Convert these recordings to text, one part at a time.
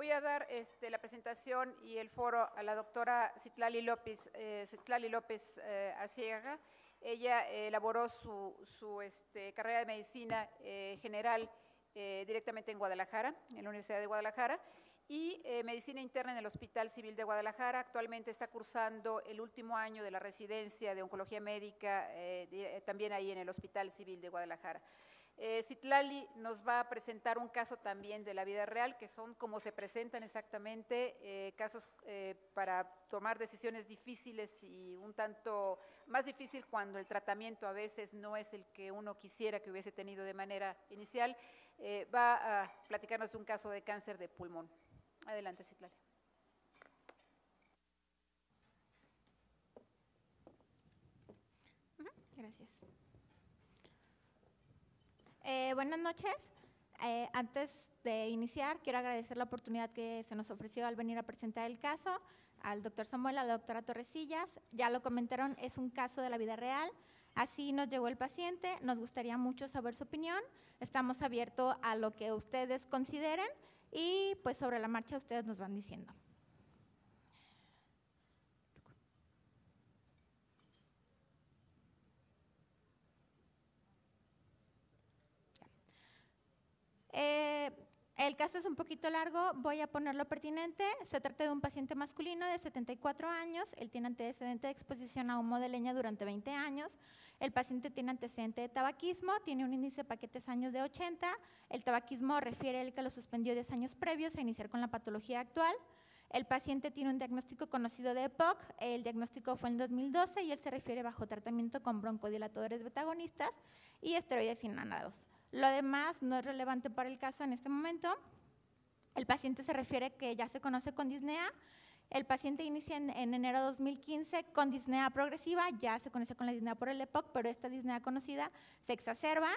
Voy a dar la presentación y el foro a la doctora Citlali López Arciaga. Ella elaboró su carrera de medicina general directamente en Guadalajara, en la Universidad de Guadalajara, y medicina interna en el Hospital Civil de Guadalajara. Actualmente está cursando el último año de la residencia de oncología médica, también ahí en el Hospital Civil de Guadalajara. Citlali nos va a presentar un caso también de la vida real, que son como se presentan exactamente, casos para tomar decisiones difíciles y un tanto más difícil cuando el tratamiento a veces no es el que uno quisiera que hubiese tenido de manera inicial. Va a platicarnos de un caso de cáncer de pulmón. Adelante, Citlali. Gracias. Buenas noches. Antes de iniciar, quiero agradecer la oportunidad que se nos ofreció al venir a presentar el caso, al doctor Samuel, a la doctora Torresillas. Ya lo comentaron, es un caso de la vida real. Así nos llegó el paciente, nos gustaría mucho saber su opinión. Estamos abiertos a lo que ustedes consideren y pues sobre la marcha ustedes nos van diciendo. El caso es un poquito largo, voy a ponerlo pertinente. Se trata de un paciente masculino de 74 años, él tiene antecedente de exposición a humo de leña durante 20 años, el paciente tiene antecedente de tabaquismo, tiene un índice de paquetes años de 80, el tabaquismo refiere el que lo suspendió 10 años previos a iniciar con la patología actual. El paciente tiene un diagnóstico conocido de EPOC, el diagnóstico fue en 2012 y él se refiere bajo tratamiento con broncodilatadores betagonistas y esteroides inhalados. Lo demás no es relevante para el caso en este momento. El paciente se refiere que ya se conoce con disnea. El paciente inicia en enero de 2015 con disnea progresiva, ya se conoce con la disnea por el EPOC, pero esta disnea conocida se exacerba.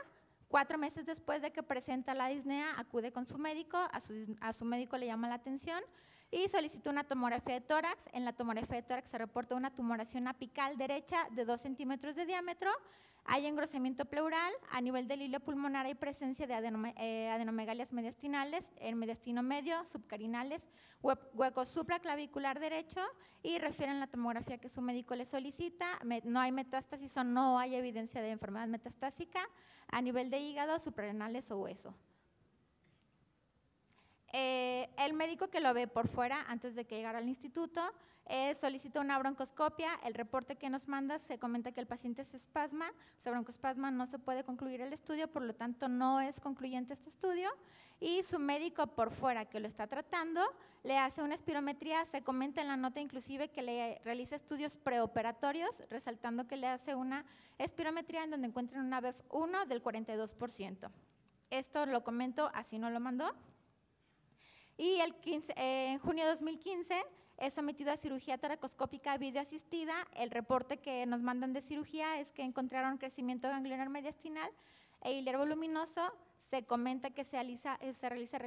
4 meses después de que presenta la disnea, acude con su médico, a su médico le llama la atención y solicita una tomografía de tórax. En la tomografía de tórax se reporta una tumoración apical derecha de 2 centímetros de diámetro. Hay engrosamiento pleural, a nivel del hilo pulmonar hay presencia de adenomegalias mediastinales, en mediastino medio, subcarinales, hueco supraclavicular derecho y refieren la tomografía que su médico le solicita, no hay metástasis o no hay evidencia de enfermedad metastásica, a nivel de hígado, suprarrenales o hueso. El médico que lo ve por fuera, antes de que llegara al instituto, solicita una broncoscopia. El reporte que nos manda se comenta que el paciente se espasma, se broncoespasma, no se puede concluir el estudio, por lo tanto no es concluyente este estudio. Y su médico por fuera que lo está tratando le hace una espirometría, se comenta en la nota inclusive que le realiza estudios preoperatorios, resaltando que le hace una espirometría en donde encuentran una BEF1 del 42%. Esto lo comento, así no lo mandó. Y en junio de 2015 es sometido a cirugía toracoscópica videoasistida. El reporte que nos mandan de cirugía es que encontraron crecimiento ganglionar mediastinal e iliar voluminoso. Se comenta que se realiza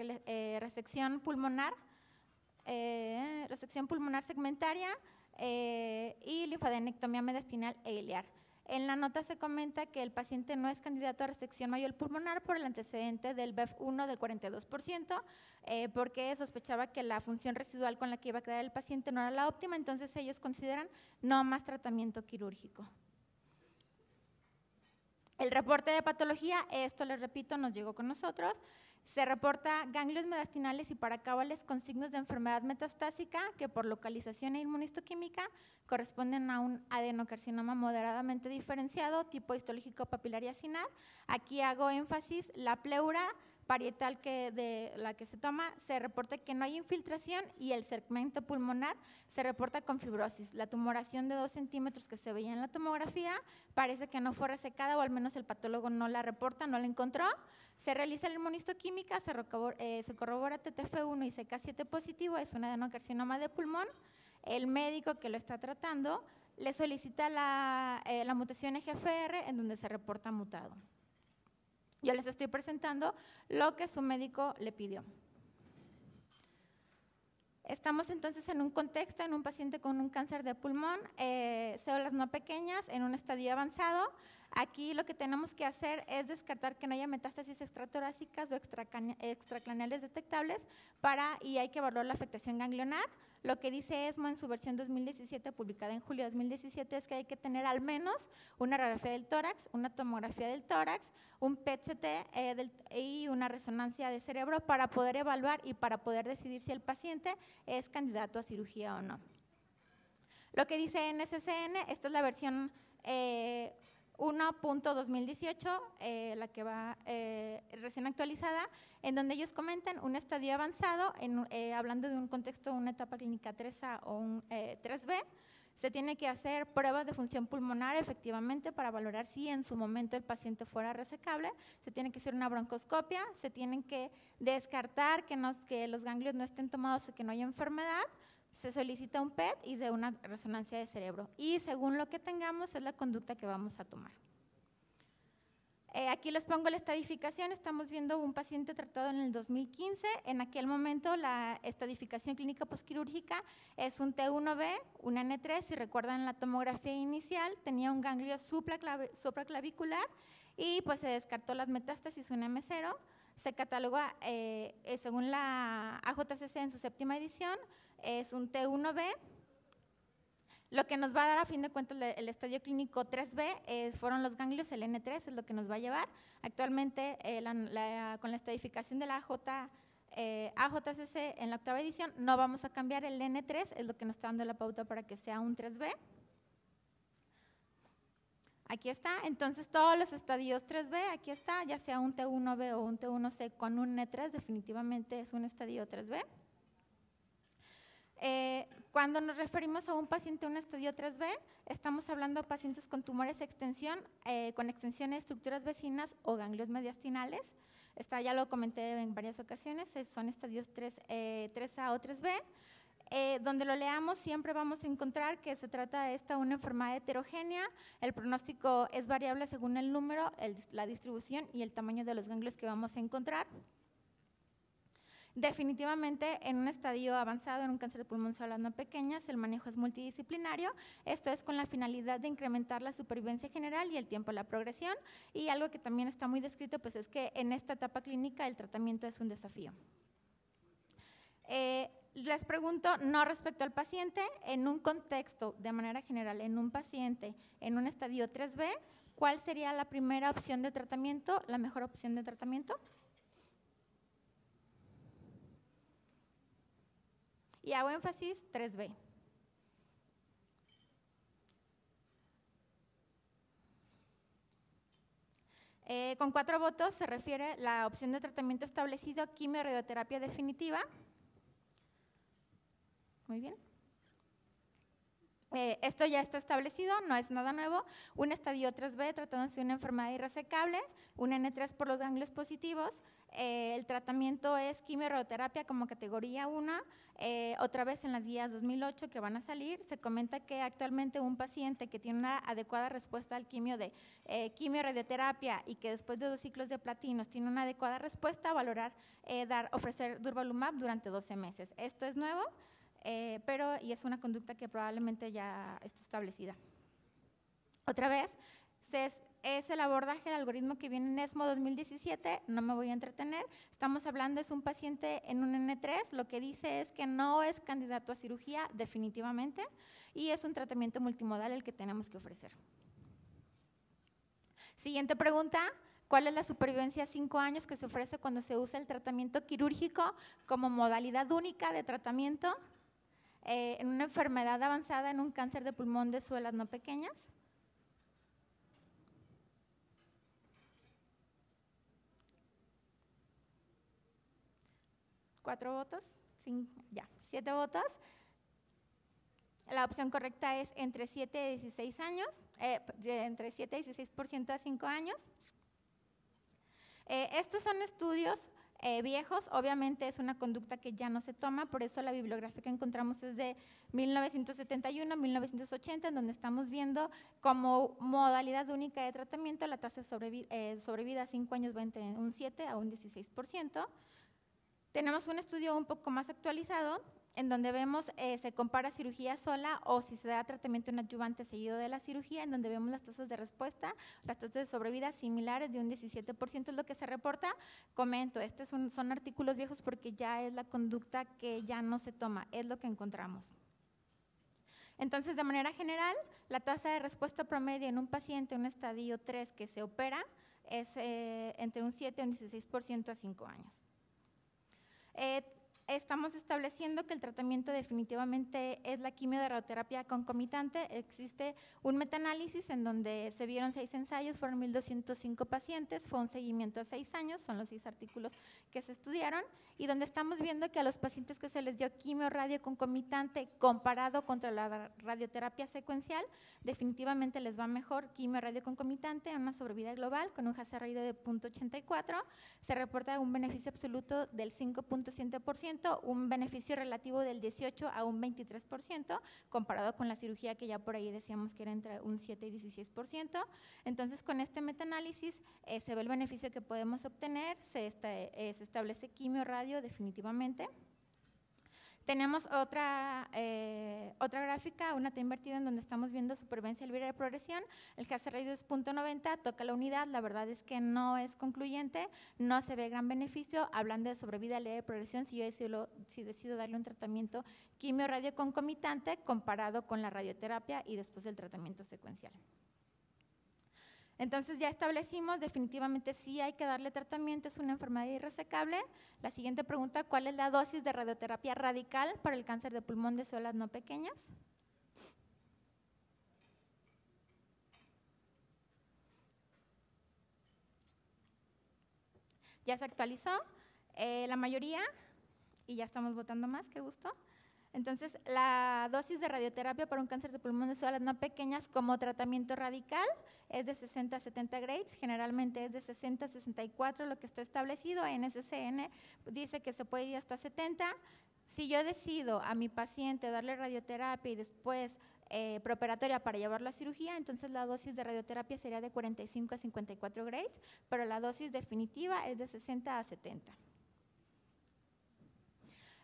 resección pulmonar segmentaria y linfadenectomía mediastinal e iliar. En la nota se comenta que el paciente no es candidato a resección mayor pulmonar por el antecedente del BEF1 del 42%, porque sospechaba que la función residual con la que iba a quedar el paciente no era la óptima, entonces ellos consideran no más tratamiento quirúrgico. El reporte de patología, esto les repito, nos llegó con nosotros. Se reporta ganglios mediastinales y paracábales con signos de enfermedad metastásica que por localización e inmunistoquímica corresponden a un adenocarcinoma moderadamente diferenciado, tipo histológico papilar y acinar. Aquí hago énfasis, la pleura parietal de la que se toma, se reporta que no hay infiltración y el segmento pulmonar se reporta con fibrosis. La tumoración de 2 centímetros que se veía en la tomografía parece que no fue resecada o al menos el patólogo no la reporta, no la encontró. Se realiza la inmunistoquímica, se corrobora TTF1 y CK7 positivo, es un adenocarcinoma de pulmón. El médico que lo está tratando le solicita la mutación EGFR en donde se reporta mutado. Yo les estoy presentando lo que su médico le pidió. Estamos entonces en un contexto, en un paciente con un cáncer de pulmón, células no pequeñas, en un estadio avanzado. Aquí lo que tenemos que hacer es descartar que no haya metástasis extratorácicas o extracraneales detectables y hay que evaluar la afectación ganglionar. Lo que dice ESMO en su versión 2017, publicada en julio de 2017, es que hay que tener al menos una radiografía del tórax, una tomografía del tórax, un PET-CT y una resonancia de cerebro para poder evaluar y para poder decidir si el paciente es candidato a cirugía o no. Lo que dice NCCN, esta es la versión 1.2018, la que va recién actualizada, en donde ellos comentan un estadio avanzado, hablando de un contexto, una etapa clínica 3A o un 3B, se tiene que hacer pruebas de función pulmonar efectivamente para valorar si en su momento el paciente fuera resecable, se tiene que hacer una broncoscopia, se tienen que descartar que los ganglios no estén tomados y que no haya enfermedad, se solicita un PET y de una resonancia de cerebro. Y según lo que tengamos es la conducta que vamos a tomar. Aquí les pongo la estadificación. Estamos viendo un paciente tratado en el 2015. En aquel momento la estadificación clínica posquirúrgica es un T1B, un N3. Si recuerdan la tomografía inicial, tenía un ganglio supraclavicular y pues se descartó las metástasis, un M0. Se cataloga, según la AJCC en su 7ª edición, es un T1B. Lo que nos va a dar a fin de cuentas el estadio clínico 3B fueron los ganglios, el N3 es lo que nos va a llevar. Actualmente con la estadificación de la AJCC en la 8ª edición no vamos a cambiar el N3, es lo que nos está dando la pauta para que sea un 3B. Aquí está, entonces todos los estadios 3B, aquí está, ya sea un T1B o un T1C con un N3, definitivamente es un estadio 3B. Cuando nos referimos a un paciente en un estadio 3B, estamos hablando de pacientes con tumores de extensión, con extensión de estructuras vecinas o ganglios mediastinales. Ya lo comenté en varias ocasiones, son estadios 3A o 3B. Donde lo leamos siempre vamos a encontrar que se trata de una enfermedad heterogénea, el pronóstico es variable según el número, la distribución y el tamaño de los ganglios que vamos a encontrar. Definitivamente en un estadio avanzado, en un cáncer de pulmón hablando pequeñas, el manejo es multidisciplinario, esto es con la finalidad de incrementar la supervivencia general y el tiempo de la progresión, y algo que también está muy descrito pues es que en esta etapa clínica el tratamiento es un desafío. Les pregunto, no respecto al paciente, en un contexto de manera general, en un paciente en un estadio 3B, ¿cuál sería la primera opción de tratamiento, la mejor opción de tratamiento? Y hago énfasis 3B. Con 4 votos se refiere la opción de tratamiento establecido, quimio-radioterapia definitiva. Muy bien. Esto ya está establecido, no es nada nuevo. Un estadio 3B tratándose de una enfermedad irresecable, un N3 por los ganglios positivos. El tratamiento es quimio-radioterapia como categoría 1, otra vez en las guías 2008 que van a salir, se comenta que actualmente un paciente que tiene una adecuada respuesta al quimio de quimio-radioterapia y que después de 2 ciclos de platinos tiene una adecuada respuesta, valorar ofrecer durvalumab durante 12 meses. Esto es nuevo, y es una conducta que probablemente ya está establecida. Otra vez, es el abordaje, el algoritmo que viene en ESMO 2017, no me voy a entretener, estamos hablando, es un paciente en un N3, lo que dice es que no es candidato a cirugía definitivamente y es un tratamiento multimodal el que tenemos que ofrecer. Siguiente pregunta, ¿cuál es la supervivencia a 5 años que se ofrece cuando se usa el tratamiento quirúrgico como modalidad única de tratamiento en una enfermedad avanzada, en un cáncer de pulmón de suelas no pequeñas? ¿4 votos? 7 votos. La opción correcta es entre 7 y 16 años, entre 7 y 16% a 5 años. Estos son estudios viejos, obviamente es una conducta que ya no se toma, por eso la bibliografía que encontramos es de 1971, 1980, en donde estamos viendo como modalidad única de tratamiento la tasa de sobrevida a 5 años va entre un 7 a un 16%. Tenemos un estudio un poco más actualizado en donde vemos, se compara cirugía sola o si se da tratamiento en adyuvante seguido de la cirugía, en donde vemos las tasas de respuesta, las tasas de sobrevida similares de un 17% es lo que se reporta. Comento, estos son artículos viejos porque ya es la conducta que ya no se toma, es lo que encontramos. Entonces, de manera general, la tasa de respuesta promedio en un paciente en un estadio 3 que se opera es entre un 7 y un 16% a 5 años. Estamos estableciendo que el tratamiento definitivamente es la quimio de radioterapia concomitante. Existe un metaanálisis en donde se vieron 6 ensayos, fueron 1.205 pacientes, fue un seguimiento a 6 años, son los 6 artículos que se estudiaron, y donde estamos viendo que a los pacientes que se les dio quimio radio concomitante comparado contra la radioterapia secuencial, definitivamente les va mejor quimio radio concomitante en una sobrevida global con un HCR de 0.84, se reporta un beneficio absoluto del 5.7%, un beneficio relativo del 18 a un 23%, comparado con la cirugía que ya por ahí decíamos que era entre un 7 y 16%. Entonces, con este metaanálisis se ve el beneficio que podemos obtener, se establece quimio radio definitivamente. Tenemos otra gráfica, una T invertida, en donde estamos viendo supervivencia libre de progresión. El HCR es 0.90, toca la unidad, la verdad es que no es concluyente, no se ve gran beneficio. Hablando de sobrevida libre de progresión, si decido darle un tratamiento quimio radio concomitante comparado con la radioterapia y después del tratamiento secuencial. Entonces ya establecimos, definitivamente sí hay que darle tratamiento, es una enfermedad irresecable. La siguiente pregunta, ¿cuál es la dosis de radioterapia radical para el cáncer de pulmón de células no pequeñas? Ya se actualizó, la mayoría, y ya estamos votando más, qué gusto. Entonces, la dosis de radioterapia para un cáncer de pulmón de células no pequeñas como tratamiento radical es de 60 a 70 Grays, generalmente es de 60 a 64 lo que está establecido. En NCCN dice que se puede ir hasta 70. Si yo decido a mi paciente darle radioterapia y después preoperatoria para llevarlo a cirugía, entonces la dosis de radioterapia sería de 45 a 54 Grays, pero la dosis definitiva es de 60 a 70.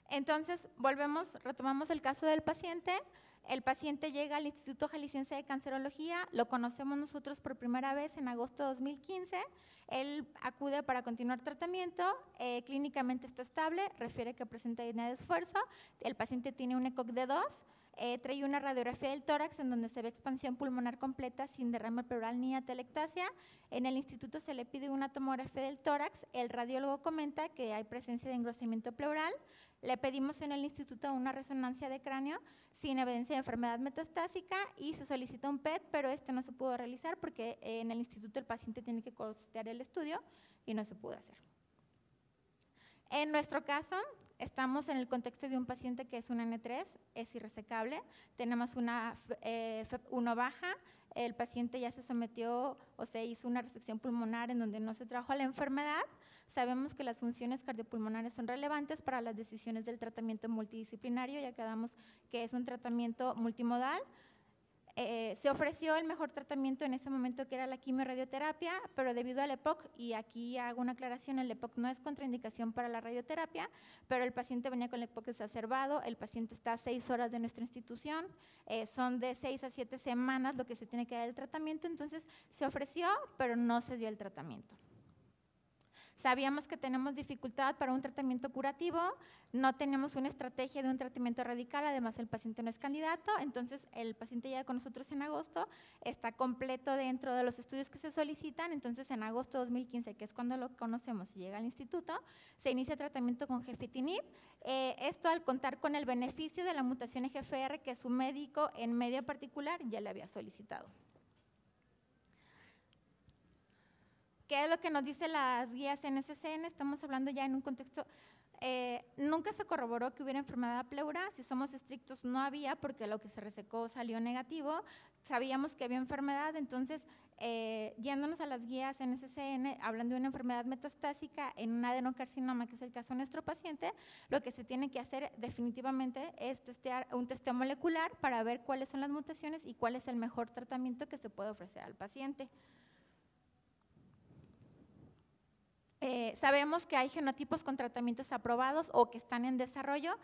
Entonces, retomamos el caso del paciente. El paciente llega al Instituto Jalisciense de Cancerología, lo conocemos nosotros por primera vez en agosto de 2015. Él acude para continuar tratamiento, clínicamente está estable, refiere que presenta disnea de esfuerzo. El paciente tiene un ECOG de 2, trae una radiografía del tórax en donde se ve expansión pulmonar completa sin derrame pleural ni atelectasia. En el instituto se le pide una tomografía del tórax, el radiólogo comenta que hay presencia de engrosamiento pleural. Le pedimos en el instituto una resonancia de cráneo sin evidencia de enfermedad metastásica y se solicita un PET, pero este no se pudo realizar porque en el instituto el paciente tiene que costear el estudio y no se pudo hacer. En nuestro caso, estamos en el contexto de un paciente que es un N3, es irresecable, tenemos una FEP1 baja, el paciente ya se sometió o se hizo una resección pulmonar en donde no se trajo a la enfermedad. Sabemos que las funciones cardiopulmonares son relevantes para las decisiones del tratamiento multidisciplinario, ya quedamos que es un tratamiento multimodal. Se ofreció el mejor tratamiento en ese momento, que era la quimio-radioterapia, pero debido al EPOC, y aquí hago una aclaración, el EPOC no es contraindicación para la radioterapia, pero el paciente venía con el EPOC exacerbado, el paciente está a 6 horas de nuestra institución, son de 6 a 7 semanas lo que se tiene que dar el tratamiento, entonces se ofreció, pero no se dio el tratamiento. Sabíamos que tenemos dificultad para un tratamiento curativo, no tenemos una estrategia de un tratamiento radical, además el paciente no es candidato, entonces el paciente llega con nosotros en agosto, está completo dentro de los estudios que se solicitan, entonces en agosto de 2015, que es cuando lo conocemos y llega al instituto, se inicia tratamiento con gefitinib, esto al contar con el beneficio de la mutación EGFR que su médico en medio particular ya le había solicitado. ¿Qué es lo que nos dicen las guías NCCN? Estamos hablando ya en un contexto, nunca se corroboró que hubiera enfermedad pleura, si somos estrictos no había porque lo que se resecó salió negativo, sabíamos que había enfermedad, entonces yéndonos a las guías NCCN, hablando de una enfermedad metastásica en un adenocarcinoma, que es el caso de nuestro paciente, lo que se tiene que hacer definitivamente es testear un testeo molecular para ver cuáles son las mutaciones y cuál es el mejor tratamiento que se puede ofrecer al paciente. Sabemos que hay genotipos con tratamientos aprobados o que están en desarrollo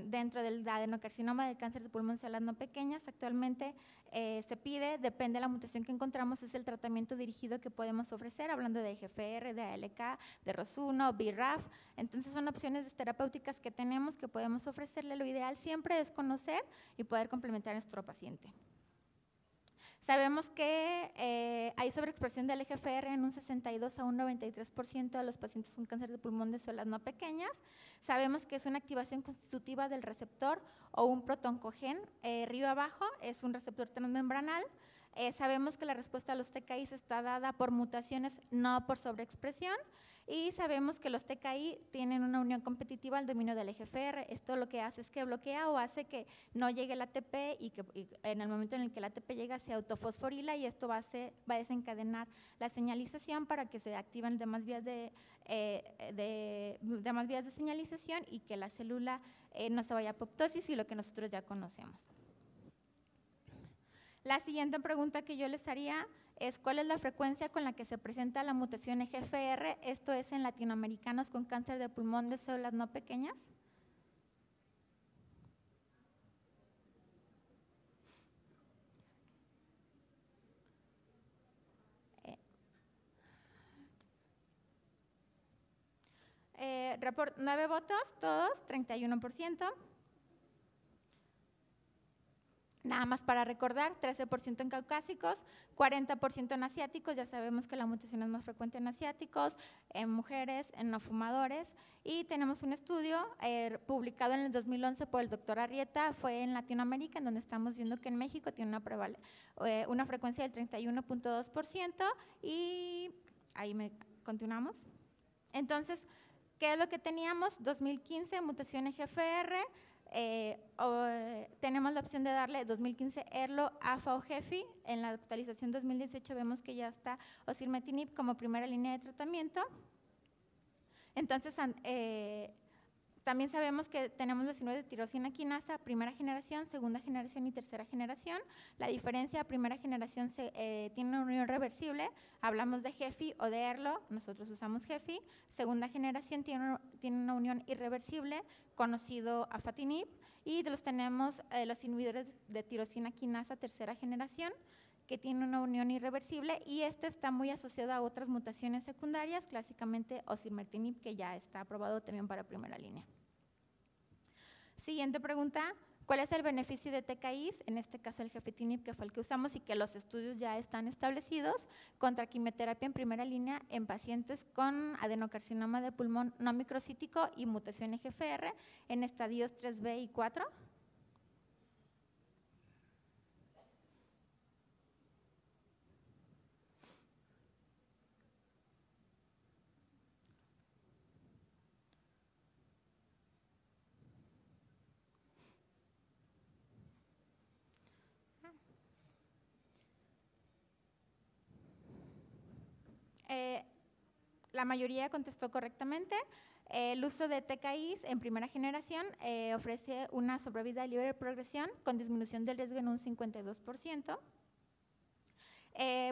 dentro del adenocarcinoma del cáncer de pulmón, células no pequeñas. Actualmente se pide, depende de la mutación que encontramos, es el tratamiento dirigido que podemos ofrecer, hablando de EGFR, de ALK, de ROS1, BRAF. Entonces son opciones terapéuticas que tenemos que podemos ofrecerle. Lo ideal siempre es conocer y poder complementar a nuestro paciente. Sabemos que hay sobreexpresión del EGFR en un 62 a un 93% de los pacientes con cáncer de pulmón de células no pequeñas. Sabemos que es una activación constitutiva del receptor o un protoncogen. Río abajo es un receptor transmembranal. Sabemos que la respuesta a los TKIs está dada por mutaciones, no por sobreexpresión. Y sabemos que los TKI tienen una unión competitiva al dominio del EGFR. Esto lo que hace es que bloquea o hace que no llegue el ATP y que en el momento en el que el ATP llega se autofosforila, y esto va a desencadenar la señalización para que se activen demás vías de señalización y que la célula no se vaya a apoptosis, y lo que nosotros ya conocemos. La siguiente pregunta que yo les haría es: ¿cuál es la frecuencia con la que se presenta la mutación EGFR? Esto es en latinoamericanos con cáncer de pulmón de células no pequeñas. Report 9 votos, todos, 31%. Nada más para recordar, 13% en caucásicos, 40% en asiáticos. Ya sabemos que la mutación es más frecuente en asiáticos, en mujeres, en no fumadores. Y tenemos un estudio publicado en el 2011 por el doctor Arrieta, fue en Latinoamérica, en donde estamos viendo que en México tiene una frecuencia del 31.2%, y ahí continuamos. Entonces, ¿qué es lo que teníamos? 2015, mutación EGFR. Tenemos la opción de darle 2015 ERLO, AFA o GEFI. En la actualización 2018 vemos que ya está osimertinib como primera línea de tratamiento. Entonces, también sabemos que tenemos los inhibidores de tirosina quinasa, primera generación, segunda generación y tercera generación. La diferencia: primera generación tiene una unión reversible, hablamos de GEFI o de ERLO, nosotros usamos GEFI. Segunda generación tiene una unión irreversible, conocido afatinib, y tenemos los inhibidores de tirosina quinasa, tercera generación, que tiene una unión irreversible, y este está muy asociado a otras mutaciones secundarias, clásicamente osimertinib, que ya está aprobado también para primera línea. Siguiente pregunta: ¿cuál es el beneficio de TKIs? En este caso el gefitinib, que fue el que usamos y que los estudios ya están establecidos, contra quimioterapia en primera línea en pacientes con adenocarcinoma de pulmón no microcítico y mutación EGFR en estadios 3B y 4. La mayoría contestó correctamente. El uso de TKIs en primera generación ofrece una sobrevida libre de progresión con disminución del riesgo en un 52%.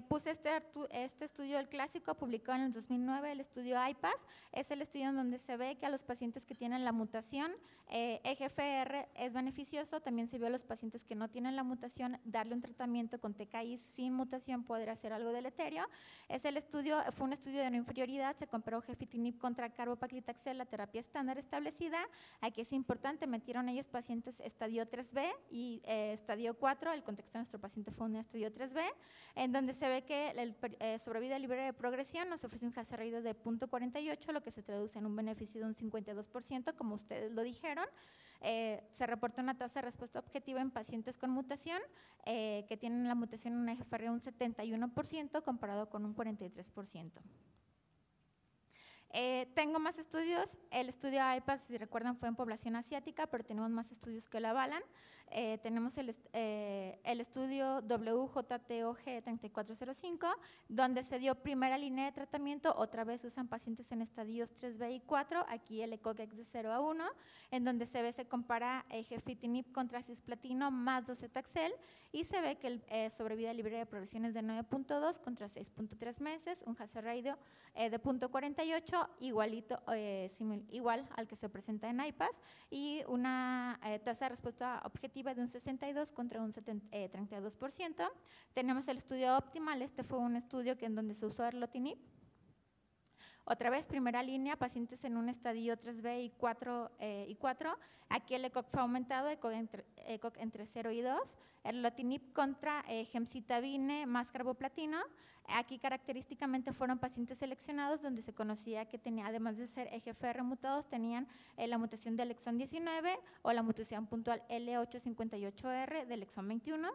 Puse este estudio, el clásico, publicado en el 2009, el estudio IPAS. Es el estudio en donde se ve que a los pacientes que tienen la mutación EGFR es beneficioso. También se vio a los pacientes que no tienen la mutación darle un tratamiento con TKI sin mutación podría ser algo deleterio. Fue un estudio de no inferioridad, se comparó gefitinib contra carbopaclitaxel, la terapia estándar establecida. Aquí es importante, metieron ellos pacientes estadio 3B y estadio 4, el contexto de nuestro paciente fue un estadio 3B, en donde se ve que la sobrevida libre de progresión nos ofrece un hazard ratio de 0.48, lo que se traduce en un beneficio de un 52%, como ustedes lo dijeron. Se reporta una tasa de respuesta objetiva en pacientes con mutación, que tienen la mutación en un EGFR un 71%, comparado con un 43%. Tengo más estudios. El estudio IPAS, si recuerdan, fue en población asiática, pero tenemos más estudios que lo avalan. Tenemos el estudio WJTOG 3405, donde se dio primera línea de tratamiento. Otra vez usan pacientes en estadios 3B y 4, aquí el ECOG de 0 a 1, en donde se compara gefitinib contra cisplatino más docetaxel, y se ve que el sobrevida libre de progresión es de 9.2 contra 6.3 meses, un hazard ratio de 0.48, pronóstico igual al que se presenta en IPAS y una tasa de respuesta objetiva de un 62 contra un 32%. Tenemos el estudio Optimal, este fue un estudio en donde se usó erlotinib. Otra vez, primera línea, pacientes en un estadio 3B y 4. Aquí el ECOG fue aumentado, ECOG entre 0 y 2. Erlotinib contra gemcitabine más carboplatino. Aquí característicamente fueron pacientes seleccionados donde se conocía que tenía, además de ser EGFR mutados, tenían la mutación del exón 19 o la mutación puntual L858R del exón 21.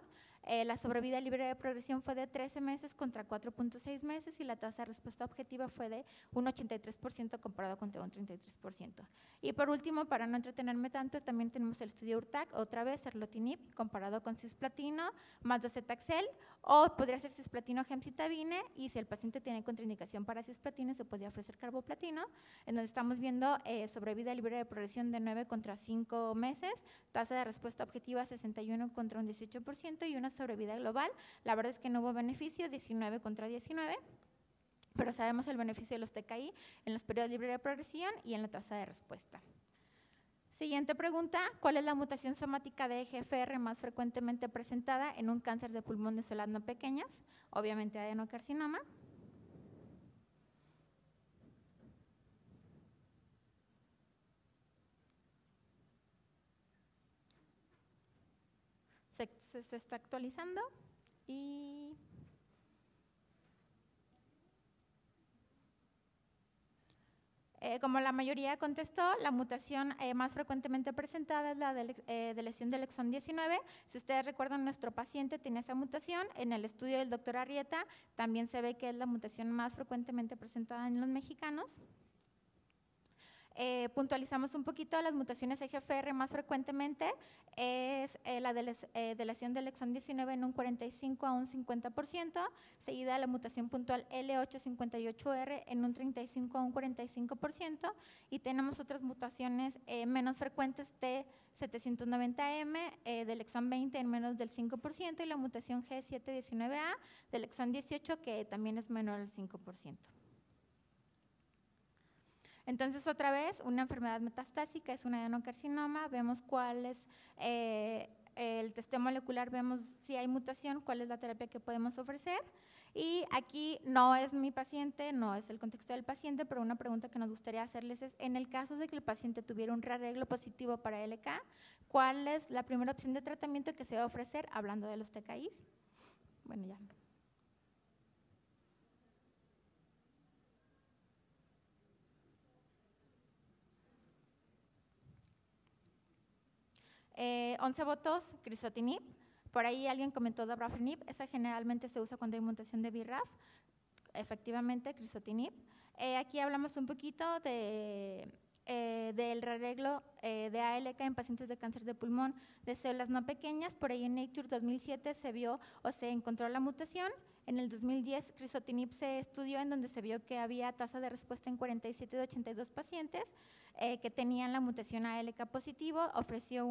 La sobrevida libre de progresión fue de 13 meses contra 4.6 meses y la tasa de respuesta objetiva fue de un 83% comparado contra un 33%. Y por último, para no entretenerme tanto, también tenemos el estudio URTAC, otra vez erlotinib comparado con cisplatino más docetaxel, o podría ser cisplatino gemcitabine, y si el paciente tiene contraindicación para cisplatino se podría ofrecer carboplatino, en donde estamos viendo sobrevida libre de progresión de 9 contra 5 meses, tasa de respuesta objetiva 61 contra un 18% y una sobrevida global. La verdad es que no hubo beneficio, 19 contra 19, pero sabemos el beneficio de los TKI en los periodos libres de progresión y en la tasa de respuesta. Siguiente pregunta, ¿cuál es la mutación somática de EGFR más frecuentemente presentada en un cáncer de pulmón de células no pequeñas? Obviamente adenocarcinoma. Se está actualizando y como la mayoría contestó, la mutación más frecuentemente presentada es la de lesión del exón 19. Si ustedes recuerdan, nuestro paciente tiene esa mutación. En el estudio del doctor Arrieta también se ve que es la mutación más frecuentemente presentada en los mexicanos. Puntualizamos un poquito las mutaciones EGFR más frecuentemente, es la de lesión del exón 19 en un 45 a un 50%, seguida de la mutación puntual L858R en un 35 a un 45%, y tenemos otras mutaciones menos frecuentes de 790M del exón 20 en menos del 5%, y la mutación G719A del exón 18 que también es menor al 5%. Entonces, otra vez, una enfermedad metastásica es un adenocarcinoma, vemos cuál es el testeo molecular, vemos si hay mutación, cuál es la terapia que podemos ofrecer. Y aquí no es mi paciente, no es el contexto del paciente, pero una pregunta que nos gustaría hacerles es, en el caso de que el paciente tuviera un rearreglo positivo para LK, ¿cuál es la primera opción de tratamiento que se va a ofrecer, hablando de los TKIs? Bueno, ya. 11 votos, crizotinib. Por ahí alguien comentó dabrafenib, esa generalmente se usa cuando hay mutación de BRAF. Efectivamente, crizotinib. Aquí hablamos un poquito del rearreglo de ALK en pacientes de cáncer de pulmón de células no pequeñas. Por ahí en Nature 2007 se vio o se encontró la mutación. En el 2010, crizotinib se estudió en donde se vio que había tasa de respuesta en 47 de 82 pacientes que tenían la mutación ALK positivo, ofreció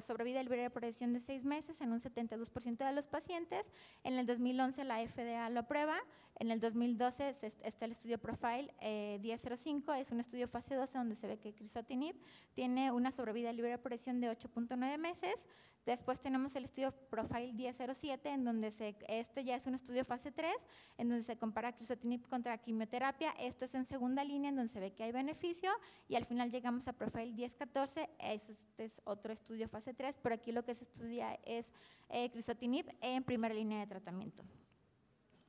sobrevida libre de progresión de 6 meses en un 72% de los pacientes. En el 2011 la FDA lo aprueba. En el 2012 está el estudio Profile 1005, es un estudio fase 12 donde se ve que crizotinib tiene una sobrevida libre de progresión de 8.9 meses. Después tenemos el estudio Profile 1007, en donde este ya es un estudio fase 3, en donde se compara crizotinib contra quimioterapia. Esto es en segunda línea, en donde se ve que hay beneficio, y al final llegamos a Profile 1014, este es otro estudio fase 3, pero aquí lo que se estudia es crizotinib en primera línea de tratamiento.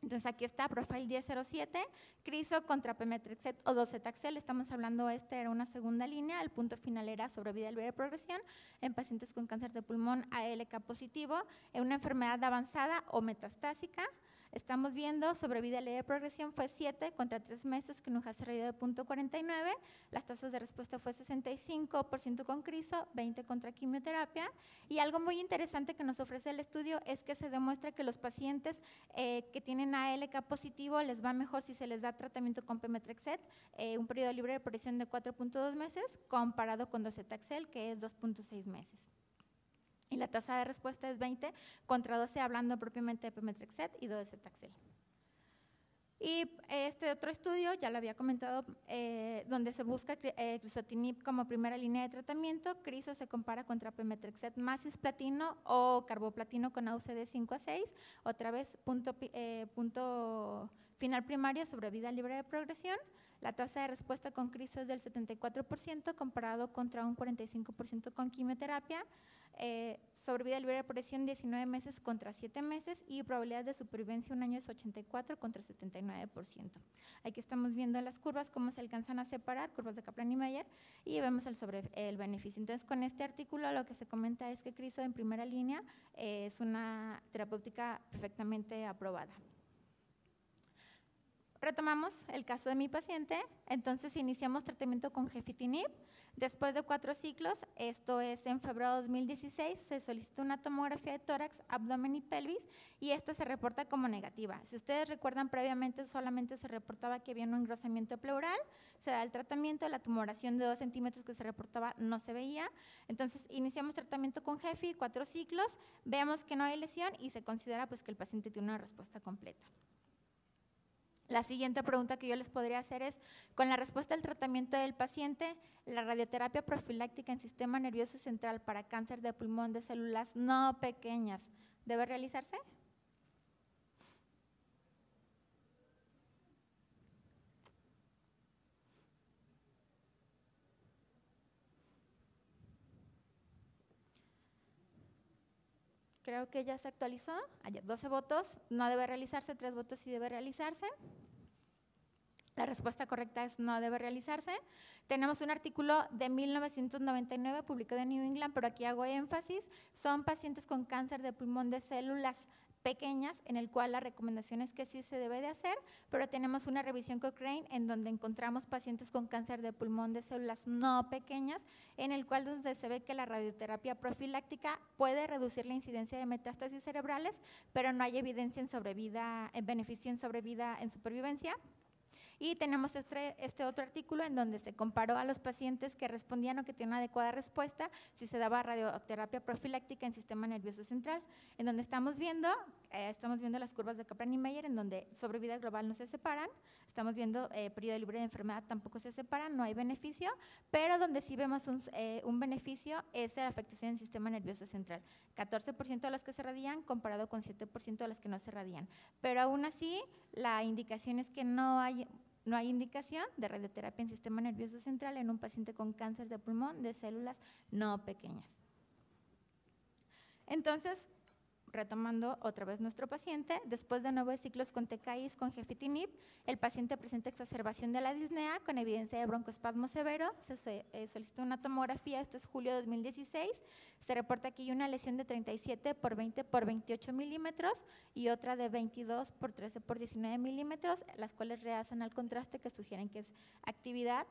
Entonces aquí está Profile 1007, criso contra pemetrexed o docetaxel, estamos hablando, era una segunda línea, el punto final era sobrevida libre de progresión en pacientes con cáncer de pulmón ALK positivo, en una enfermedad avanzada o metastásica. Estamos viendo sobrevida libre de progresión fue 7 contra 3 meses con un hazard ratio de 0.49, las tasas de respuesta fue 65% con criso, 20 contra quimioterapia, y algo muy interesante que nos ofrece el estudio es que se demuestra que los pacientes que tienen ALK positivo les va mejor si se les da tratamiento con pemetrexed, un periodo libre de progresión de 4.2 meses comparado con docetaxel que es 2.6 meses. Y la tasa de respuesta es 20 contra 12, hablando propiamente de pemetrexed y docetaxel. Y Y este otro estudio, ya lo había comentado, donde se busca crizotinib como primera línea de tratamiento. Crizo se compara contra pemetrexed más cisplatino o carboplatino con AUC de 5 a 6. Otra vez, punto final primario, sobrevida libre de progresión. La tasa de respuesta con crizo es del 74%, comparado contra un 45% con quimioterapia. Sobrevida libre de progresión 19 meses contra 7 meses y probabilidad de supervivencia un año es 84 contra 79%. Aquí estamos viendo las curvas, cómo se alcanzan a separar, curvas de Kaplan y Meyer, y vemos el beneficio. Entonces, con este artículo lo que se comenta es que crizo en primera línea es una terapéutica perfectamente aprobada. Retomamos el caso de mi paciente. Entonces iniciamos tratamiento con gefitinib. Después de 4 ciclos, esto es en febrero de 2016, se solicitó una tomografía de tórax, abdomen y pelvis, y esta se reporta como negativa. Si ustedes recuerdan, previamente solamente se reportaba que había un engrosamiento pleural, se da el tratamiento, la tumoración de 2 centímetros que se reportaba no se veía. Entonces iniciamos tratamiento con gefi, 4 ciclos, vemos que no hay lesión y se considera pues que el paciente tiene una respuesta completa. La siguiente pregunta que yo les podría hacer es, con la respuesta al tratamiento del paciente, ¿la radioterapia profiláctica en sistema nervioso central para cáncer de pulmón de células no pequeñas debe realizarse? Creo que ya se actualizó. 12 votos, no debe realizarse, 3 votos sí debe realizarse. La respuesta correcta es no debe realizarse. Tenemos un artículo de 1999 publicado en New England, pero aquí hago énfasis, son pacientes con cáncer de pulmón de células pequeñas, en el cual la recomendación es que sí se debe de hacer, pero tenemos una revisión Cochrane en donde encontramos pacientes con cáncer de pulmón de células no pequeñas, en el cual donde se ve que la radioterapia profiláctica puede reducir la incidencia de metástasis cerebrales, pero no hay evidencia en sobrevida, en beneficio en sobrevida, en supervivencia. Y tenemos este otro artículo en donde se comparó a los pacientes que respondían o que tenían una adecuada respuesta si se daba radioterapia profiláctica en sistema nervioso central, en donde estamos viendo las curvas de Kaplan y Meyer, en donde sobrevida global no se separan, estamos viendo periodo libre de enfermedad tampoco se separan, no hay beneficio, pero donde sí vemos un beneficio es la afectación del sistema nervioso central, 14% de los que se radían comparado con 7% de los que no se radían, pero aún así la indicación es que no hay indicación de radioterapia en sistema nervioso central en un paciente con cáncer de pulmón de células no pequeñas. Entonces, retomando otra vez nuestro paciente, después de 9 ciclos con TKIs con gefitinib, el paciente presenta exacerbación de la disnea con evidencia de broncoespasmo severo, se solicitó una tomografía, esto es julio de 2016, se reporta aquí una lesión de 37 por 20 por 28 milímetros y otra de 22 por 13 por 19 milímetros, las cuales rehasan al contraste que sugieren que es actividad.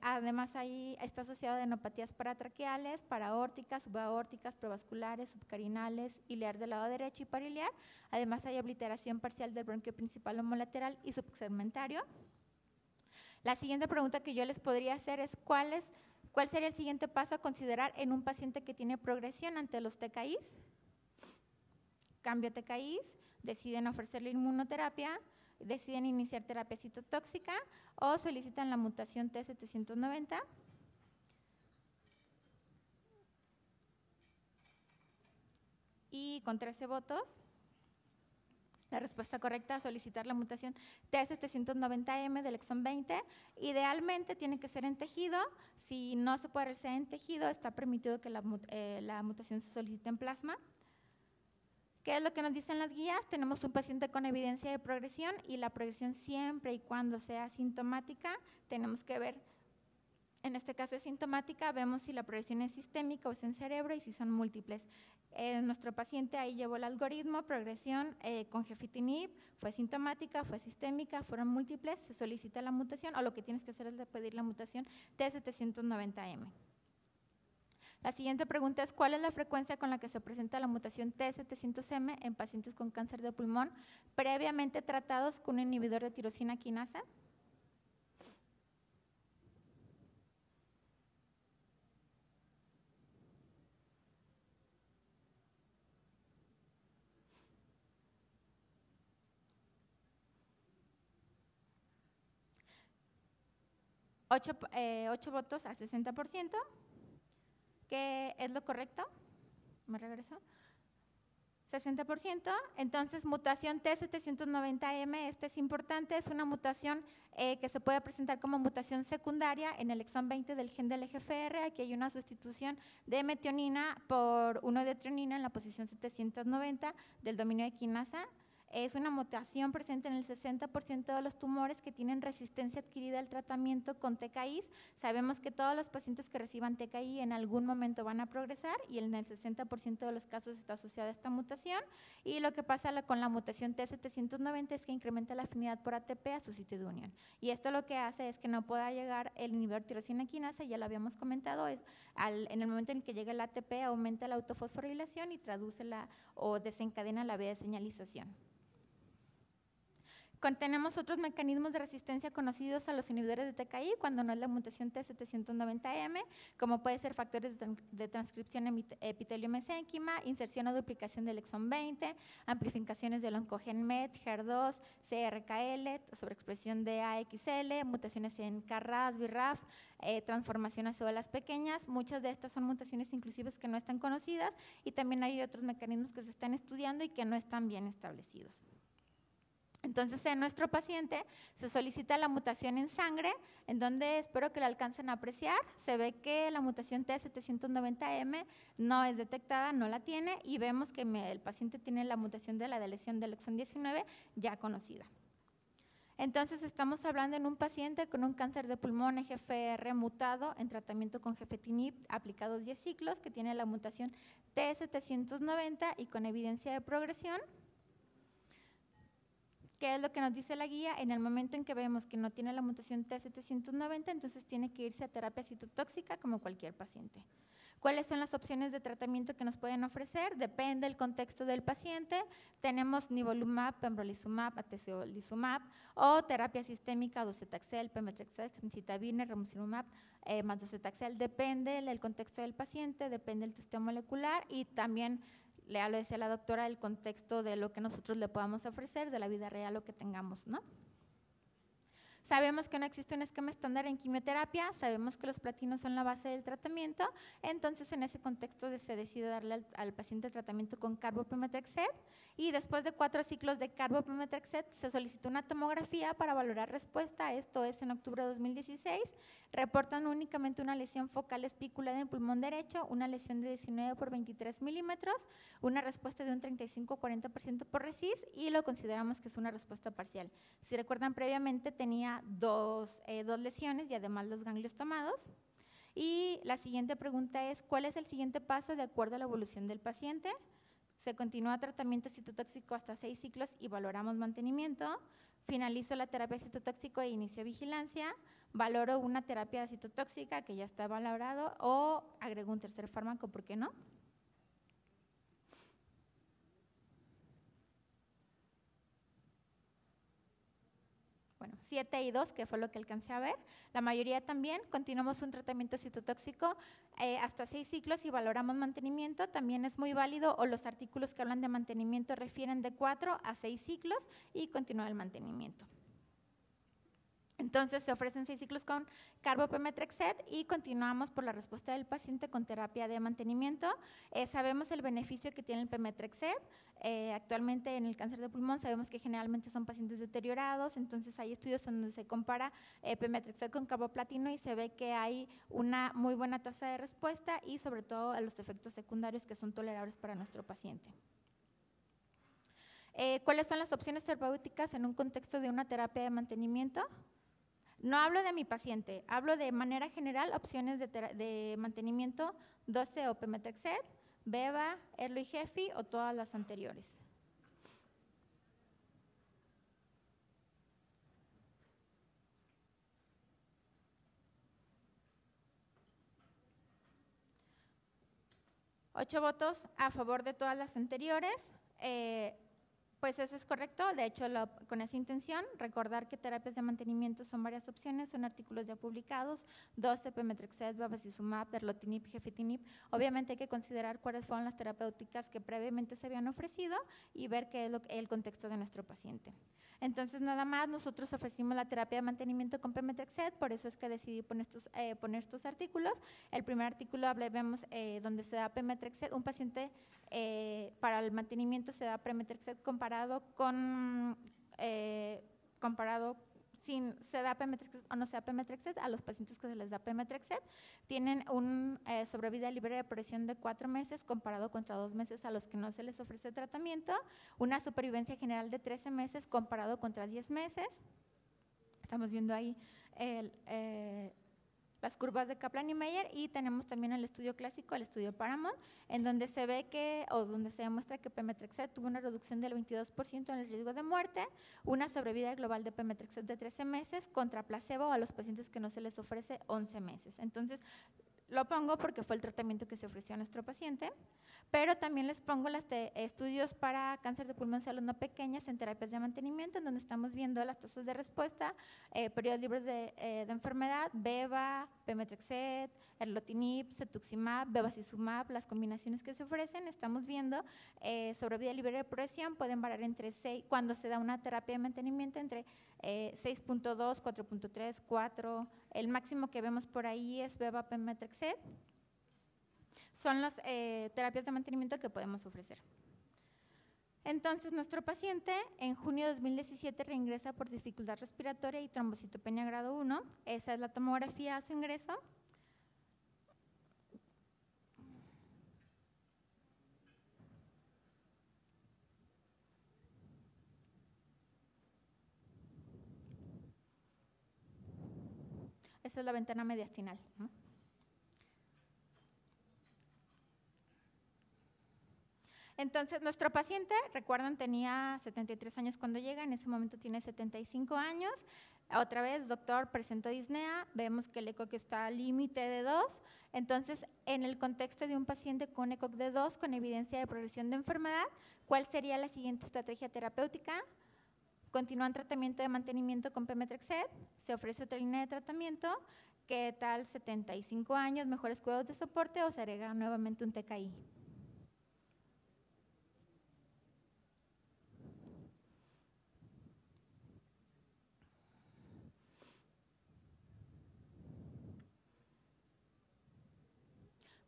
Además, ahí está asociado a enopatías paratraqueales, paraórticas, subaórticas, provasculares, subcarinales, ilear del lado derecho y pariliar. Además, hay obliteración parcial del bronquio principal homolateral y subsegmentario. La siguiente pregunta que yo les podría hacer es ¿cuál sería el siguiente paso a considerar en un paciente que tiene progresión ante los TKIs? Cambio TKIs, deciden ofrecerle inmunoterapia, deciden iniciar terapia citotóxica o solicitan la mutación T790. Y con 13 votos, la respuesta correcta es solicitar la mutación T790M del exón 20. Idealmente tiene que ser en tejido. Si no se puede realizar en tejido, está permitido que la mutación se solicite en plasma. ¿Qué es lo que nos dicen las guías? Tenemos un paciente con evidencia de progresión y la progresión siempre y cuando sea sintomática, tenemos que ver, en este caso es sintomática, vemos si la progresión es sistémica o es en cerebro y si son múltiples. Nuestro paciente ahí llevó el algoritmo, progresión con gefitinib, fue sintomática, fue sistémica, fueron múltiples, se solicita la mutación o lo que tienes que hacer es pedir la mutación T790M. La siguiente pregunta es, ¿cuál es la frecuencia con la que se presenta la mutación T700M en pacientes con cáncer de pulmón previamente tratados con un inhibidor de tirosina quinasa? 8 votos a 60%, que es lo correcto. ¿Me regreso? 60%, entonces mutación T790M, esta es importante, es una mutación que se puede presentar como mutación secundaria en el exón 20 del gen del EGFR. Aquí hay una sustitución de metionina por 1 de trionina en la posición 790 del dominio de quinasa. Es una mutación presente en el 60% de los tumores que tienen resistencia adquirida al tratamiento con TKIs. Sabemos que todos los pacientes que reciban TKI en algún momento van a progresar y en el 60% de los casos está asociada esta mutación. Y lo que pasa con la mutación T790 es que incrementa la afinidad por ATP a su sitio de unión. Y esto lo que hace es que no pueda llegar el inhibidor tirosina quinasa, ya lo habíamos comentado, en el momento en que llega el ATP aumenta la autofosforilación y traduce o desencadena la vía de señalización. Tenemos otros mecanismos de resistencia conocidos a los inhibidores de TKI cuando no es la mutación T790M, como puede ser factores de transcripción epitelio-mesénquima, inserción o duplicación del exón 20, amplificaciones del oncogen MET, HER2, CRKL, sobreexpresión de AXL, mutaciones en KRAS, BRAF, transformación a células pequeñas. Muchas de estas son mutaciones inclusive que no están conocidas y también hay otros mecanismos que se están estudiando y que no están bien establecidos. Entonces, en nuestro paciente se solicita la mutación en sangre, en donde espero que la alcancen a apreciar. Se ve que la mutación T790M no es detectada, no la tiene, y vemos que el paciente tiene la mutación de la deleción del exón 19 ya conocida. Entonces, estamos hablando en un paciente con un cáncer de pulmón EGFR mutado en tratamiento con gefetinib aplicados 10 ciclos, que tiene la mutación T790 y con evidencia de progresión. ¿Qué es lo que nos dice la guía? En el momento en que vemos que no tiene la mutación T790, entonces tiene que irse a terapia citotóxica como cualquier paciente. ¿Cuáles son las opciones de tratamiento que nos pueden ofrecer? Depende del contexto del paciente. Tenemos nivolumab, pembrolizumab, atezolizumab o terapia sistémica, docetaxel, pemetrexed, gemcitabine, ramucirumab, más docetaxel. Depende del contexto del paciente, depende del testeo molecular y también, ya lo decía la doctora, el contexto de lo que nosotros le podamos ofrecer, de la vida real, lo que tengamos, ¿no? Sabemos que no existe un esquema estándar en quimioterapia, sabemos que los platinos son la base del tratamiento, entonces en ese contexto se decide darle al paciente tratamiento con carbopemetrexed y después de 4 ciclos de carbopemetrexed se solicitó una tomografía para valorar respuesta. Esto es en octubre de 2016. Reportan únicamente una lesión focal espícula en el pulmón derecho, una lesión de 19 por 23 milímetros, una respuesta de un 35-40% por RECIST y lo consideramos que es una respuesta parcial. Si recuerdan, previamente tenía dos lesiones y además los ganglios tomados. Y la siguiente pregunta es, ¿cuál es el siguiente paso de acuerdo a la evolución del paciente? Se continúa tratamiento citotóxico hasta 6 ciclos y valoramos mantenimiento. Finalizo la terapia citotóxico e inicio vigilancia. Valoro una terapia citotóxica que ya está valorado o agrego un tercer fármaco, ¿por qué no? Bueno, 7 y 2, que fue lo que alcancé a ver. La mayoría también. Continuamos un tratamiento citotóxico hasta 6 ciclos y valoramos mantenimiento. También es muy válido, o los artículos que hablan de mantenimiento refieren de 4 a 6 ciclos y continúa el mantenimiento. Entonces, se ofrecen 6 ciclos con carbopemetrexed y continuamos por la respuesta del paciente con terapia de mantenimiento. Sabemos el beneficio que tiene el pemetrexed. Actualmente en el cáncer de pulmón sabemos que generalmente son pacientes deteriorados, entonces hay estudios donde se compara pemetrexed con carboplatino y se ve que hay una muy buena tasa de respuesta y sobre todo a los efectos secundarios que son tolerables para nuestro paciente. ¿Cuáles son las opciones terapéuticas en un contexto de una terapia de mantenimiento? No hablo de mi paciente, hablo de manera general opciones de mantenimiento 12 o pemetrexed, beva, erlo y gefi o todas las anteriores. Ocho votos a favor de todas las anteriores. Pues eso es correcto, de hecho con esa intención, recordar que terapias de mantenimiento son varias opciones, son artículos ya publicados, 12, pemetrexed, bevacizumab, erlotinib, gefetinib. Obviamente hay que considerar cuáles fueron las terapéuticas que previamente se habían ofrecido y ver qué es el contexto de nuestro paciente. Entonces, nada más, nosotros ofrecimos la terapia de mantenimiento con pemetrexed, por eso es que decidí poner estos artículos. El primer artículo vemos donde se da pemetrexed, un paciente para el mantenimiento se da pemetrexed comparado sin se da pemetrexed o no se da pemetrexed. A los pacientes que se les da pemetrexed tienen un sobrevida libre de progresión de 4 meses comparado contra 2 meses a los que no se les ofrece tratamiento, una supervivencia general de 13 meses comparado contra 10 meses. Estamos viendo ahí las curvas de Kaplan y Meyer, y tenemos también el estudio clásico, el estudio Paramount, en donde se ve donde se demuestra que pemetrexed tuvo una reducción del 22% en el riesgo de muerte, una sobrevida global de pemetrexed de 13 meses contra placebo a los pacientes que no se les ofrece 11 meses. Entonces, lo pongo porque fue el tratamiento que se ofreció a nuestro paciente, pero también les pongo los estudios para cáncer de pulmón células no pequeñas en terapias de mantenimiento, en donde estamos viendo las tasas de respuesta, periodos libres de enfermedad, beva, pemetrexed, erlotinib, cetuximab, bevacizumab, las combinaciones que se ofrecen. Estamos viendo sobrevida libre de progresión, pueden variar entre 6, cuando se da una terapia de mantenimiento, entre 6.2, 4.3, 4, el máximo que vemos por ahí es beva pemetrexed. Son las terapias de mantenimiento que podemos ofrecer. Entonces, nuestro paciente en junio de 2017 reingresa por dificultad respiratoria y trombocitopenia grado 1. Esa es la tomografía a su ingreso. Esa es la ventana mediastinal, ¿no? Entonces, nuestro paciente, recuerdan, tenía 73 años cuando llega, en ese momento tiene 75 años. Otra vez, doctor, presentó disnea, vemos que el ECOG está al límite de 2. Entonces, en el contexto de un paciente con ECOG de 2, con evidencia de progresión de enfermedad, ¿cuál sería la siguiente estrategia terapéutica? Continúan tratamiento de mantenimiento con pemetrexed, se ofrece otra línea de tratamiento, ¿qué tal 75 años, mejores cuidados de soporte, o se agrega nuevamente un TKI?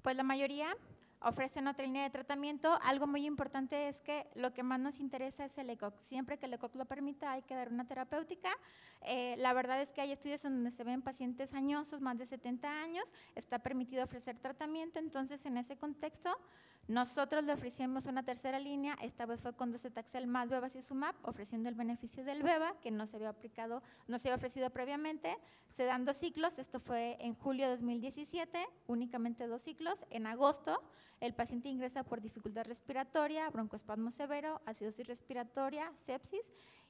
Pues la mayoría ofrecen otra línea de tratamiento. Algo muy importante es que lo que más nos interesa es el ECOG. Siempre que el ECOG lo permita, hay que dar una terapéutica. La verdad es que hay estudios en donde se ven pacientes añosos, más de 70 años, está permitido ofrecer tratamiento. Entonces, en ese contexto, nosotros le ofrecimos una tercera línea, esta vez fue con docetaxel más bevacizumab, ofreciendo el beneficio del beva, que no se había ofrecido previamente. Se dan 2 ciclos, esto fue en julio de 2017, únicamente 2 ciclos. En agosto, el paciente ingresa por dificultad respiratoria, broncoespasmo severo, acidosis respiratoria, sepsis,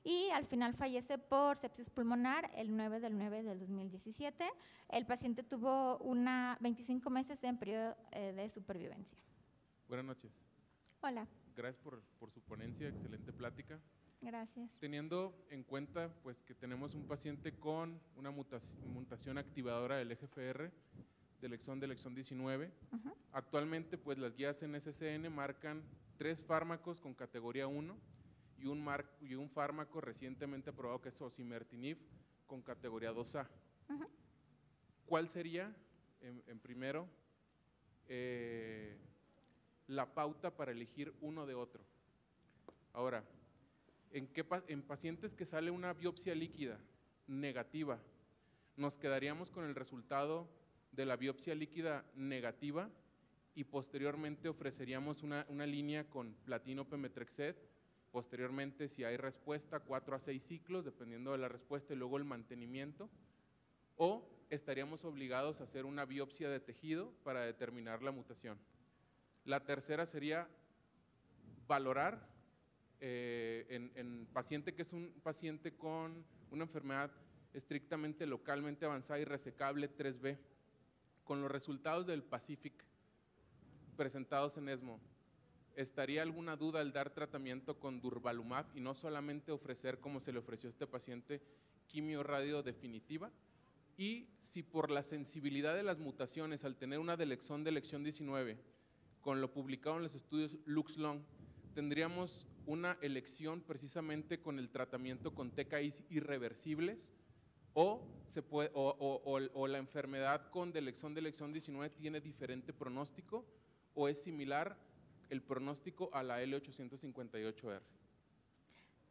y al final fallece por sepsis pulmonar el 9 del 9 del 2017. El paciente tuvo 25 meses en periodo de supervivencia. Buenas noches. Hola. Gracias por su ponencia, excelente plática. Gracias. Teniendo en cuenta pues, que tenemos un paciente con una mutación activadora del EGFR, del exón 19, actualmente pues, las guías en NCCN marcan 3 fármacos con categoría 1 y un fármaco recientemente aprobado que es osimertinib con categoría 2A. ¿Cuál sería, en primero, la pauta para elegir uno de otro? Ahora, en pacientes que sale una biopsia líquida negativa, nos quedaríamos con el resultado de la biopsia líquida negativa y posteriormente ofreceríamos una línea con platino pemetrexed, posteriormente si hay respuesta 4 a 6 ciclos dependiendo de la respuesta y luego el mantenimiento, o estaríamos obligados a hacer una biopsia de tejido para determinar la mutación. La tercera sería valorar en paciente que es un paciente con una enfermedad estrictamente localmente avanzada y resecable 3B, con los resultados del PACIFIC presentados en ESMO, ¿estaría alguna duda al dar tratamiento con durvalumab y no solamente ofrecer, como se le ofreció a este paciente, quimio-radio definitiva? Y si por la sensibilidad de las mutaciones al tener una del exón 19, con lo publicado en los estudios LuxLong, tendríamos una elección precisamente con el tratamiento con TKIs irreversibles, o la enfermedad con Delexón 19 tiene diferente pronóstico, o es similar el pronóstico a la L858R.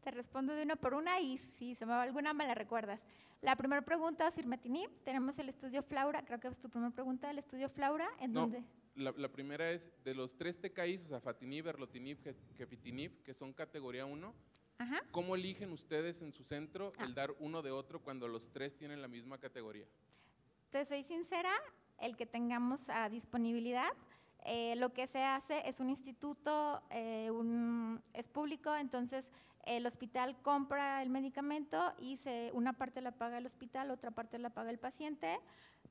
Te respondo de una por una y si se me va alguna me la recuerdas. La primera pregunta, osimertinib, tenemos el estudio Flaura, creo que es tu primera pregunta, el estudio Flaura, ¿en dónde? La primera es de los 3 TKIs, o sea, afatinib, erlotinib, gefitinib, que son categoría 1. Ajá. ¿Cómo eligen ustedes en su centro el dar uno de otro cuando los 3 tienen la misma categoría? Te soy sincera, el que tengamos a disponibilidad. Lo que se hace es un instituto, es público, entonces el hospital compra el medicamento y una parte la paga el hospital, otra parte la paga el paciente.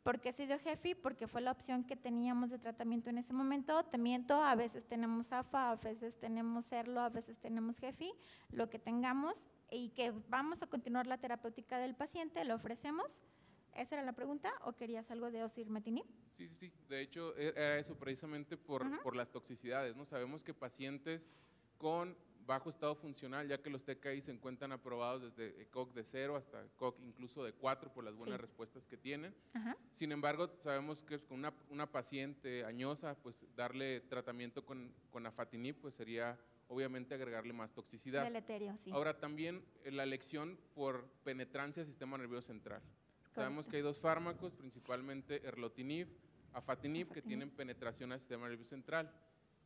¿Por qué se dio Gefi? Porque fue la opción que teníamos de tratamiento en ese momento. Te miento, a veces tenemos AFA, a veces tenemos Erlo, a veces tenemos Gefi, lo que tengamos, y que vamos a continuar la terapéutica del paciente, lo ofrecemos. ¿Esa era la pregunta o querías algo de osimertinib? Sí. De hecho, era eso precisamente por las toxicidades, ¿no? Sabemos que pacientes con bajo estado funcional, ya que los TKI se encuentran aprobados desde ECOG de 0 hasta ECOG incluso de 4 por las buenas respuestas que tienen. Ajá. Sin embargo, sabemos que con una paciente añosa, pues darle tratamiento con afatinib, pues sería obviamente agregarle más toxicidad. Deleterio, sí. Ahora también la elección por penetrancia al sistema nervioso central. Sabemos que hay 2 fármacos, principalmente erlotinib, afatinib, que tienen penetración al sistema nervioso central,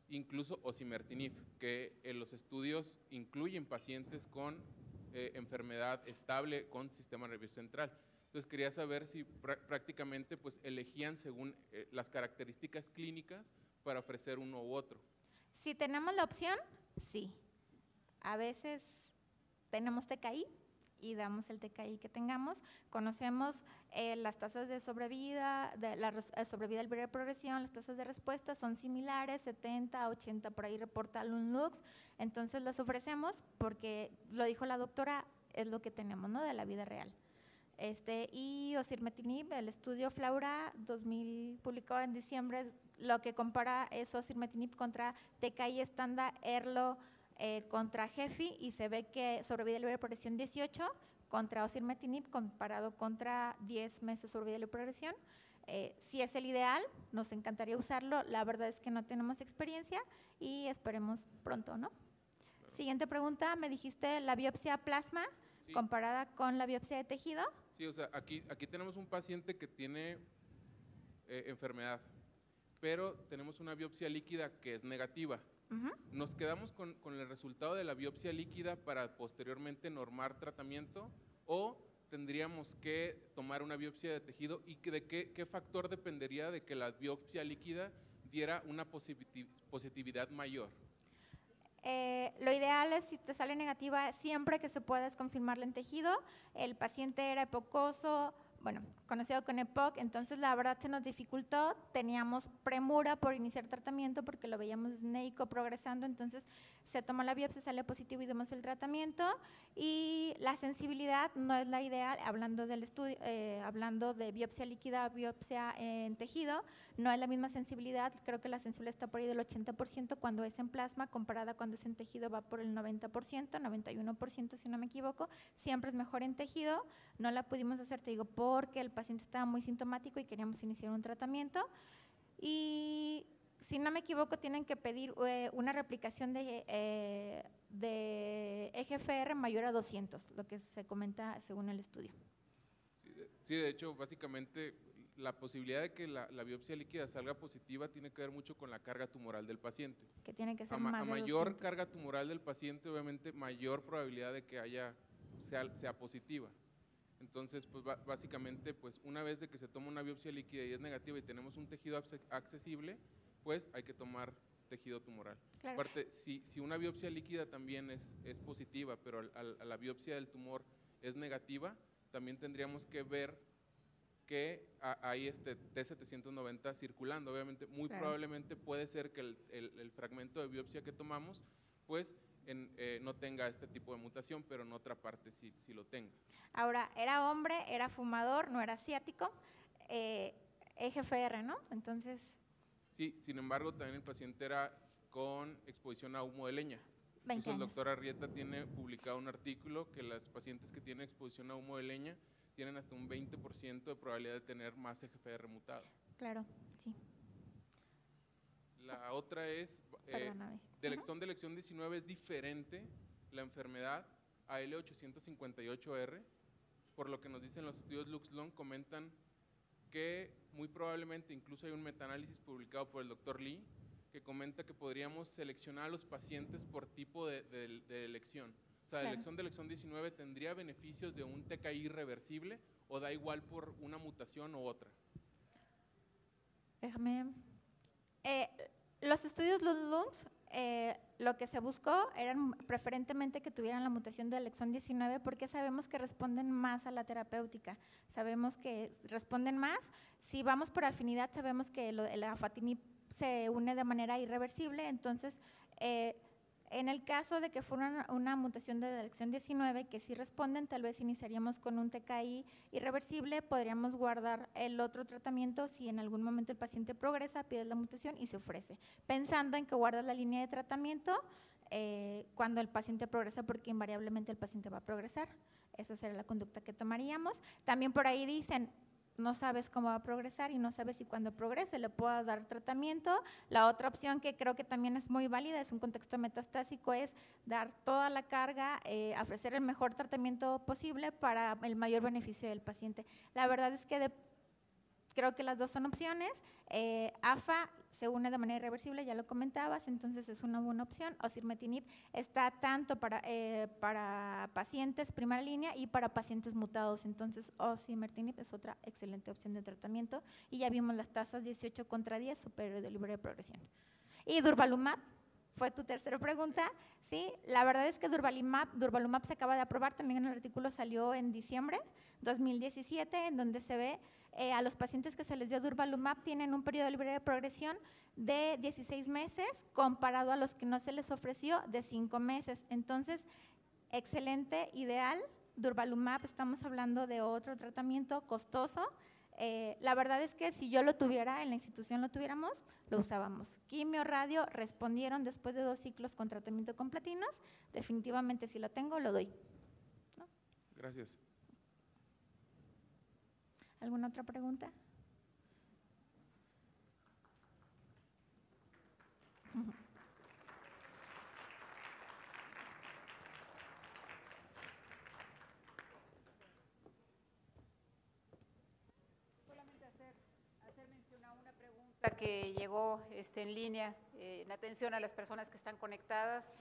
incluso osimertinib, que en los estudios incluyen pacientes con enfermedad estable con sistema nervioso central. Entonces quería saber si prácticamente pues elegían según las características clínicas para ofrecer uno u otro. Si tenemos la opción, sí. A veces tenemos TKI y damos el TKI que tengamos. Conocemos las tasas de sobrevida, sobrevida del periodo de progresión, las tasas de respuesta son similares, 70, 80, por ahí reporta Lux. Entonces las ofrecemos porque, lo dijo la doctora, es lo que tenemos, ¿no?, de la vida real. Y osimertinib, el estudio Flaura 2000 publicado en diciembre, lo que compara es osimertinib contra TKI estándar, Erlo, contra Gefi, y se ve que sobrevida libre de progresión 18 contra osimertinib comparado contra 10 meses sobrevida libre de progresión. Si es el ideal, nos encantaría usarlo, la verdad es que no tenemos experiencia y esperemos pronto, ¿no? Claro. Siguiente pregunta, me dijiste la biopsia plasma comparada con la biopsia de tejido. Sí, o sea, aquí tenemos un paciente que tiene enfermedad, pero tenemos una biopsia líquida que es negativa. ¿Nos quedamos con el resultado de la biopsia líquida para posteriormente normar tratamiento, o tendríamos que tomar una biopsia de tejido, y de qué factor dependería de que la biopsia líquida diera una positividad mayor? Lo ideal es, si te sale negativa, siempre que se pueda es confirmarla en tejido. El paciente era epocoso, bueno, conocido con EPOC, entonces la verdad se nos dificultó, teníamos premura por iniciar tratamiento porque lo veíamos disneico progresando, entonces se tomó la biopsia, salió positivo y dimos el tratamiento, y la sensibilidad no es la ideal, hablando del estudio, hablando de biopsia líquida, biopsia en tejido, no es la misma sensibilidad, creo que la sensibilidad está por ahí del 80% cuando es en plasma, comparada cuando es en tejido va por el 90%, 91% si no me equivoco, siempre es mejor en tejido. No la pudimos hacer, te digo, porque el paciente estaba muy sintomático y queríamos iniciar un tratamiento, y si no me equivoco tienen que pedir una replicación de EGFR mayor a 200, lo que se comenta según el estudio. Sí, de hecho, básicamente la posibilidad de que la biopsia líquida salga positiva tiene que ver mucho con la carga tumoral del paciente. Que tiene que ser más de mayor 200. Carga tumoral del paciente, obviamente mayor probabilidad de que sea positiva. Entonces, pues básicamente, pues una vez de que se toma una biopsia líquida y es negativa y tenemos un tejido accesible, pues hay que tomar tejido tumoral. Claro. Aparte, si una biopsia líquida también es positiva, pero a la biopsia del tumor es negativa, también tendríamos que ver que hay T790 circulando. Obviamente, muy probablemente puede ser que el fragmento de biopsia que tomamos, pues no tenga este tipo de mutación, pero en otra parte sí lo tenga. Ahora, era hombre, era fumador, no era asiático, EGFR, ¿no? Entonces… Sí, sin embargo, también el paciente era con exposición a humo de leña. 20 Incluso el años. doctor Arrieta tiene publicado un artículo que los pacientes que tienen exposición a humo de leña tienen hasta un 20% de probabilidad de tener más EGFR mutado. Claro, sí. La otra es, Perdóname. son de elección 19 es diferente la enfermedad a L858R, por lo que nos dicen los estudios Lux-Lung, comentan que muy probablemente, incluso hay un metaanálisis publicado por el doctor Lee, que comenta que podríamos seleccionar a los pacientes por tipo de elección. O sea, Claro. de elección 19 tendría beneficios de un TKI irreversible o da igual por una mutación u otra. Déjame. Los estudios Lux-Lungs, lo que se buscó eran preferentemente que tuvieran la mutación del exón 19 porque sabemos que responden más a la terapéutica, sabemos que responden más. Si vamos por afinidad, sabemos que el afatinib se une de manera irreversible, entonces en el caso de que fuera una mutación de la elección 19 que sí responden, tal vez iniciaríamos con un TKI irreversible, podríamos guardar el otro tratamiento si en algún momento el paciente progresa, pide la mutación y se ofrece, pensando en que guardas la línea de tratamiento cuando el paciente progresa, porque invariablemente el paciente va a progresar. Esa sería la conducta que tomaríamos. También por ahí dicen, no sabes cómo va a progresar y no sabes si cuando progrese le puedas dar tratamiento. La otra opción que creo que también es muy válida, es un contexto metastásico, es dar toda la carga, ofrecer el mejor tratamiento posible para el mayor beneficio del paciente. La verdad es que creo que las dos son opciones. AFA se une de manera irreversible, ya lo comentabas, entonces es una buena opción. Osimertinib está tanto para pacientes primera línea y para pacientes mutados, entonces osimertinib es otra excelente opción de tratamiento y ya vimos las tasas 18 contra 10 superior de libre de progresión. Y durvalumab, fue tu tercera pregunta, ¿sí? La verdad es que durvalumab se acaba de aprobar, también en el artículo salió en diciembre 2017, en donde se ve a los pacientes que se les dio durvalumab tienen un periodo libre de progresión de 16 meses comparado a los que no se les ofreció de 5 meses. Entonces, excelente, ideal. Durvalumab, estamos hablando de otro tratamiento costoso. La verdad es que si yo lo tuviera, en la institución lo tuviéramos, lo usábamos. Quimio, radio, respondieron después de 2 ciclos con tratamiento con platinos. Definitivamente si lo tengo, lo doy. ¿No? Gracias. ¿Alguna otra pregunta? Solamente hacer mención a una pregunta que llegó en línea, en atención a las personas que están conectadas.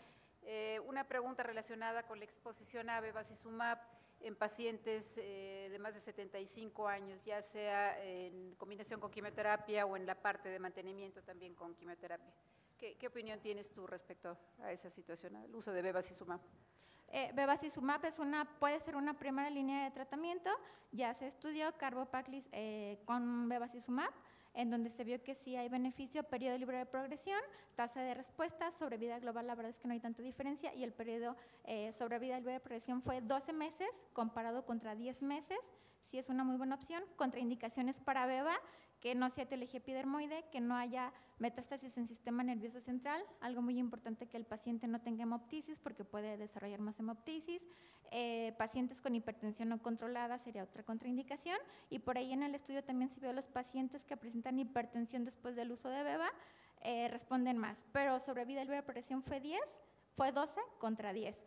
Una pregunta relacionada con la exposición a bevacizumab en pacientes de más de 75 años, ya sea en combinación con quimioterapia o en la parte de mantenimiento también con quimioterapia. ¿Qué opinión tienes tú respecto a esa situación, al uso de bevacizumab? Bevacizumab puede ser una primera línea de tratamiento, ya se estudió carbopaclis con bevacizumab, en donde se vio que sí hay beneficio, periodo libre de progresión, tasa de respuesta, sobrevida global, la verdad es que no hay tanta diferencia, y el periodo sobrevida libre de progresión fue 12 meses, comparado contra 10 meses, sí es una muy buena opción. Contraindicaciones para beva, que no sea etiología epidermoide, que no haya metástasis en sistema nervioso central, algo muy importante que el paciente no tenga hemoptisis porque puede desarrollar más hemoptisis, pacientes con hipertensión no controlada sería otra contraindicación, y por ahí en el estudio también se vio los pacientes que presentan hipertensión después del uso de beva, responden más, pero sobrevida libre de progresión fue 12 contra 10.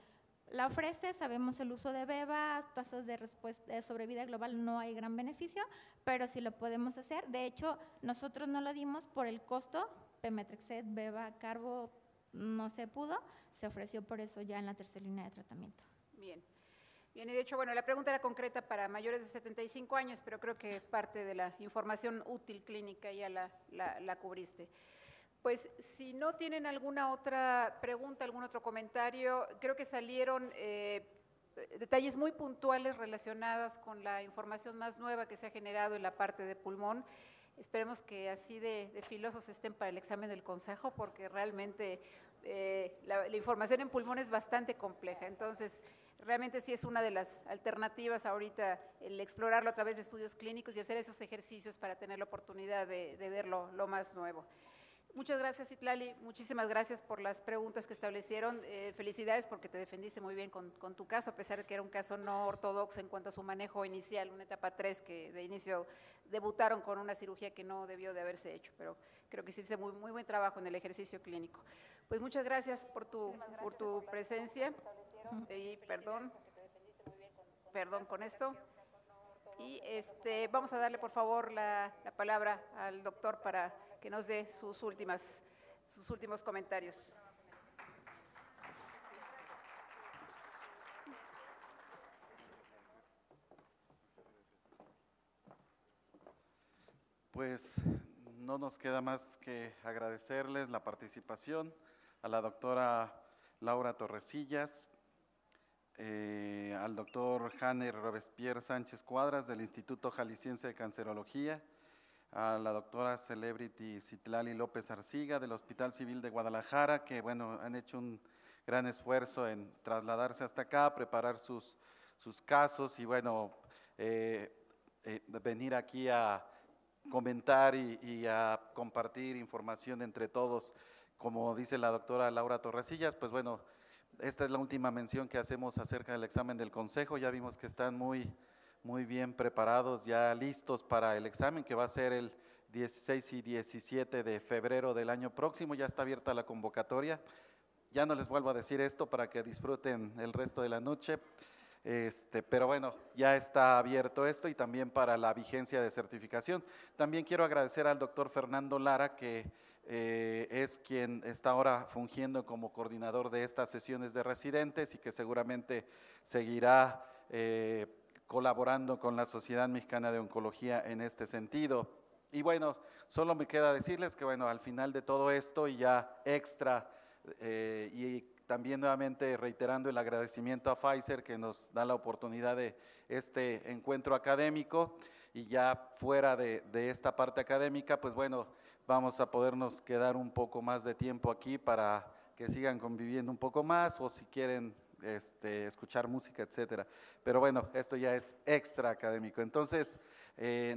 La ofrece, sabemos el uso de beva, tasas de respuesta de sobrevida global no hay gran beneficio, pero sí lo podemos hacer. De hecho, nosotros no lo dimos por el costo, pemetrexed, beva, carbo, no se pudo, se ofreció por eso ya en la tercera línea de tratamiento. Bien. Bien, y de hecho, bueno, la pregunta era concreta para mayores de 75 años, pero creo que parte de la información útil clínica ya la cubriste. Pues si no tienen alguna otra pregunta, algún otro comentario, creo que salieron detalles muy puntuales relacionados con la información más nueva que se ha generado en la parte de pulmón. Esperemos que así de filosos estén para el examen del consejo, porque realmente la información en pulmón es bastante compleja. Entonces, realmente sí es una de las alternativas ahorita el explorarlo a través de estudios clínicos y hacer esos ejercicios para tener la oportunidad de ver lo más nuevo. Muchas gracias, Citlali. Muchísimas gracias por las preguntas que establecieron. Felicidades porque te defendiste muy bien con tu caso, a pesar de que era un caso no ortodoxo en cuanto a su manejo inicial, una etapa 3 que de inicio debutaron con una cirugía que no debió de haberse hecho, pero creo que hiciste muy buen trabajo en el ejercicio clínico. Pues muchas gracias por tu presencia y perdón con esto. Y vamos a darle por favor la palabra al doctor para que nos dé sus últimos comentarios. Pues no nos queda más que agradecerles la participación a la doctora Laura Torresillas, al doctor Janer Robespierre Sánchez Cuadras del Instituto Jalisciense de Cancerología, a la doctora Celebrity Citlali López Arciga del Hospital Civil de Guadalajara, que bueno, han hecho un gran esfuerzo en trasladarse hasta acá, preparar sus casos y bueno, venir aquí a comentar y a compartir información entre todos. Como dice la doctora Laura Torresillas, pues bueno, esta es la última mención que hacemos acerca del examen del consejo. Ya vimos que están muy bien preparados, ya listos para el examen que va a ser el 16 y 17 de febrero del año próximo. Ya está abierta la convocatoria. Ya no les vuelvo a decir esto para que disfruten el resto de la noche, pero bueno, ya está abierto esto y también para la vigencia de certificación. También quiero agradecer al doctor Fernando Lara, que es quien está ahora fungiendo como coordinador de estas sesiones de residentes y que seguramente seguirá colaborando con la Sociedad Mexicana de Oncología en este sentido. Y bueno, solo me queda decirles que bueno, al final de todo esto y ya extra y también nuevamente reiterando el agradecimiento a Pfizer que nos da la oportunidad de este encuentro académico y ya fuera de esta parte académica, pues bueno, vamos a podernos quedar un poco más de tiempo aquí para que sigan conviviendo un poco más o si quieren escuchar música, etcétera. Pero bueno, esto ya es extra académico. Entonces,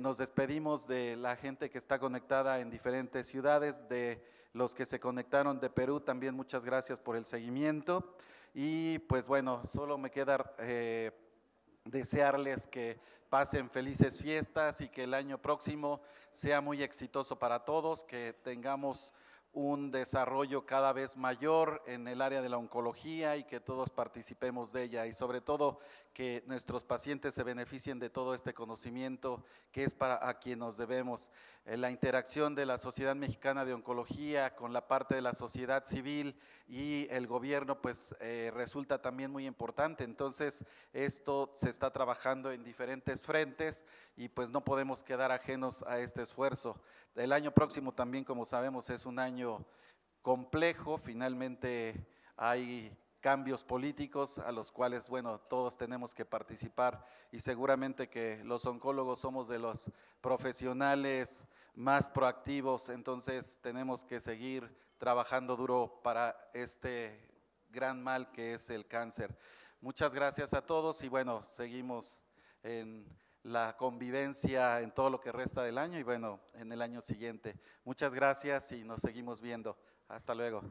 nos despedimos de la gente que está conectada en diferentes ciudades, de los que se conectaron de Perú, también muchas gracias por el seguimiento. Y pues bueno, solo me queda desearles que pasen felices fiestas y que el año próximo sea muy exitoso para todos, que tengamos un desarrollo cada vez mayor en el área de la oncología y que todos participemos de ella y sobre todo que nuestros pacientes se beneficien de todo este conocimiento que es para a quien nos debemos. La interacción de la Sociedad Mexicana de Oncología con la parte de la sociedad civil y el gobierno pues resulta también muy importante, entonces esto se está trabajando en diferentes frentes y pues no podemos quedar ajenos a este esfuerzo. El año próximo también, como sabemos, es un año complejo, finalmente hay cambios políticos a los cuales, bueno, todos tenemos que participar y seguramente que los oncólogos somos de los profesionales más proactivos, entonces tenemos que seguir trabajando duro para este gran mal que es el cáncer. Muchas gracias a todos y bueno, seguimos en la convivencia en todo lo que resta del año y bueno, en el año siguiente. Muchas gracias y nos seguimos viendo. Hasta luego.